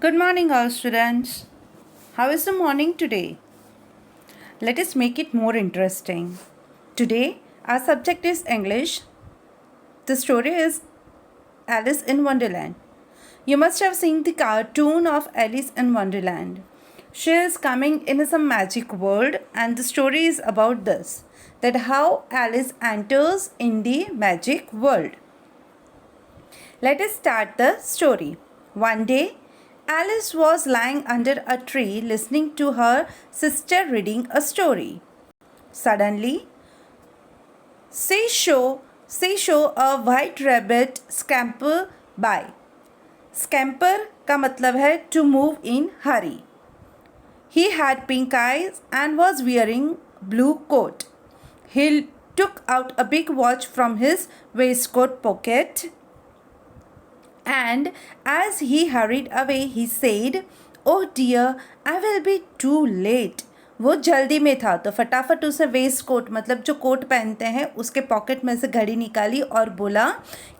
Good morning, all students. How is the morning today? Let us make it more interesting. Today, our subject is English. The story is Alice in Wonderland. You must have seen the cartoon of Alice in Wonderland. She is coming in some magic world, and the story is about this, that how Alice enters in the magic world. Let us start the story. One day, Alice was lying under a tree listening to her sister reading a story. Suddenly, she saw a white rabbit scamper by. Scamper का मतलब है to move in hurry. He had pink eyes and was wearing blue coat. He took out a big watch from his waistcoat pocket. And as he hurried away, he said, "Oh dear, I will be too late." वो जल्दी में था तो फटाफट उसे waste coat मतलब जो coat पहनते हैं उसके पॉकेट में से घड़ी निकाली और बोला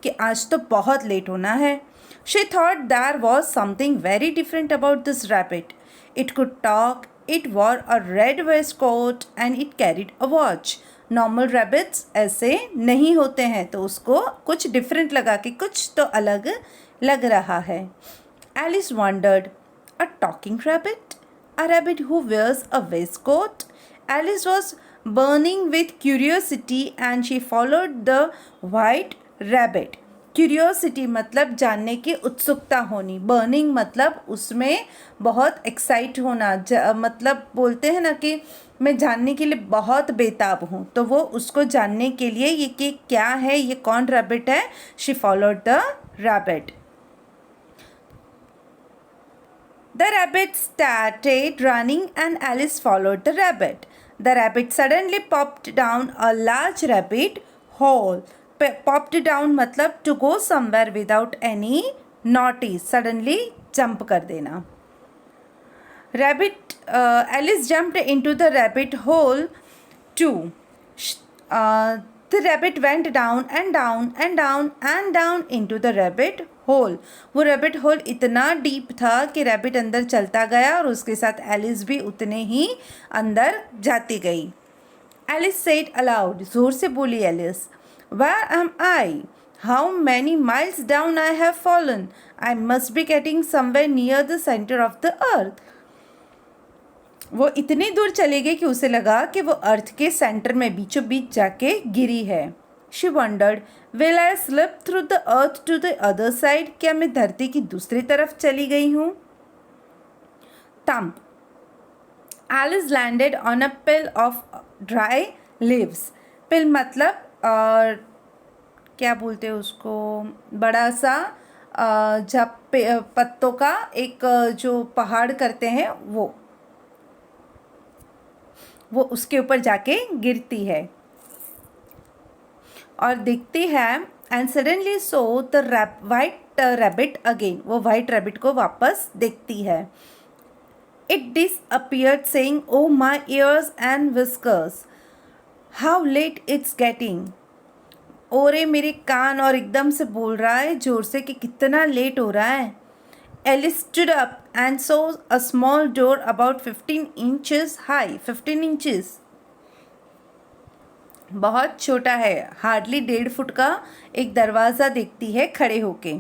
कि आज तो बहुत लेट होना है. She thought there was something very different about this rabbit. It could talk, it wore a red waistcoat and it carried a watch. Normal rabbits ऐसे नहीं होते हैं तो उसको कुछ डिफरेंट लगा कि कुछ तो अलग लग रहा है. Alice wondered, a talking rabbit? A rabbit who wears a waistcoat? Alice was burning with curiosity and she followed the white rabbit. Curiosity मतलब जानने की उत्सुकता होनी. बर्निंग मतलब उसमें बहुत एक्साइट होना. मतलब बोलते हैं ना कि मैं जानने के लिए बहुत बेताब हूँ. तो वो उसको जानने के लिए ये कि क्या है, ये कौन रैबिट है. She followed the rabbit. The rabbit started running and Alice followed the rabbit. The rabbit suddenly popped down a large rabbit hole. Popped down मतलब to go somewhere without any notice. Suddenly jump कर देना. Alice jumped into the rabbit hole too. The rabbit went down and down and down and down into the rabbit hole. वो rabbit hole इतना deep था कि rabbit अंदर चलता गया और उसके साथ Alice भी उतने ही अंदर जाती गई. Alice said aloud. जोर से बोली Alice. Where am I? How many miles down I have fallen? I must be getting somewhere near the center of the earth. वो इतनी दूर चली गई कि उसे लगा कि वो अर्थ के सेंटर में बीचों बीच जाके गिरी है. She wondered, will I slip through the earth to the other side? क्या मैं धरती की दूसरी तरफ चली गई हूँ? Thump. Alice landed on a pile of dry leaves. Pile मतलब क्या बोलते हैं उसको, बड़ा सा जब पत्तों का एक जो पहाड़ करते हैं वो उसके ऊपर जाके गिरती है और दिखती है. And suddenly saw the white rabbit again. वो वाइट रैबिट को वापस देखती है. It disappeared saying, oh my ears and whiskers, how late it's getting. ओरे मेरे कान, और एकदम से बोल रहा है जोर से कि कितना लेट हो रहा है. Alice stood up and saw a small door about 15 inches high. 15 inches बहुत छोटा है. हार्डली 1.5 फुट का एक दरवाज़ा देखती है खड़े होके.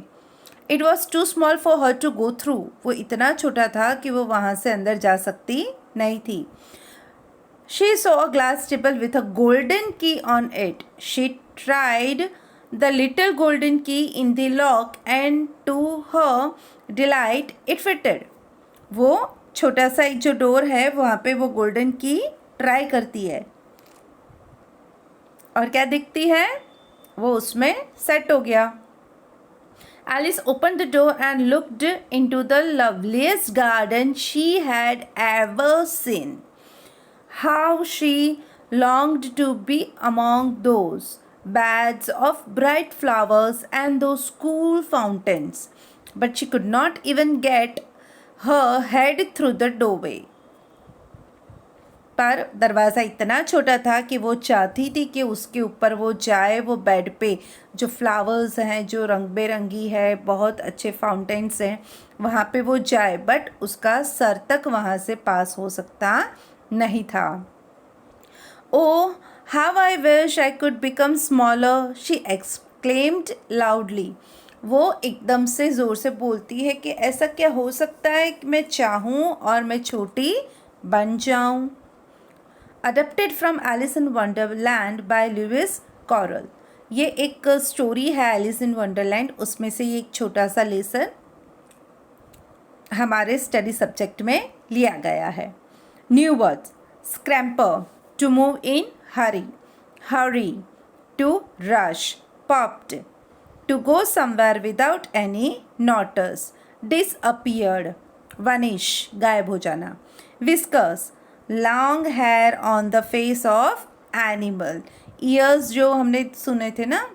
It was too small for her to go through. वो इतना छोटा था कि वो वहाँ से अंदर जा सकती नहीं थी. She saw a glass table with a golden key on it. She tried the little golden key in the lock and to her delight it fitted. वो छोटा सा एक जो डोर है वहाँ पे वो गोल्डन की ट्राई करती है और क्या दिखती है, वो उसमें सेट हो गया. Alice opened the door and looked into the loveliest garden she had ever seen. How she longed to be among those beds of bright flowers and those cool fountains, but she could not even get her head through the doorway. पर दरवाज़ा इतना छोटा था कि वो चाहती थी कि उसके ऊपर वो जाए, वो बेड पे जो फ्लावर्स हैं, जो रंग बिरंगी है, बहुत अच्छे फाउंटेन्स हैं, वहाँ पे वो जाए, बट उसका सर तक वहाँ से पास हो सकता नहीं था। Oh, how I wish I could become smaller, she exclaimed loudly. वो एकदम से ज़ोर से बोलती है कि ऐसा क्या हो सकता है कि मैं चाहूँ और मैं छोटी बन जाऊँ। Adapted from Alice in Wonderland by Lewis Carroll. ये एक स्टोरी है एलिस इन वंडरलैंड, उसमें से ये एक छोटा सा लेसन हमारे स्टडी सब्जेक्ट में लिया गया है। New words: scamper to move in hurry, hurry to rush, popped to go somewhere without any notice, disappeared vanish गायब हो जाना, whiskers long hair on the face of animal. Ears जो हमने सुने थे ना,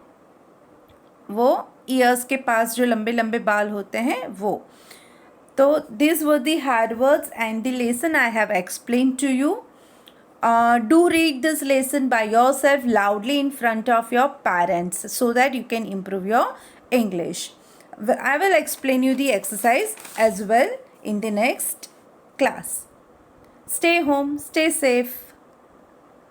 वो ईयर्स के पास जो लंबे लंबे बाल होते हैं वो। So these were the hard words and the lesson I have explained to you. Do read this lesson by yourself loudly in front of your parents so that you can improve your English. I will explain you the exercise as well in the next class. Stay home, stay safe.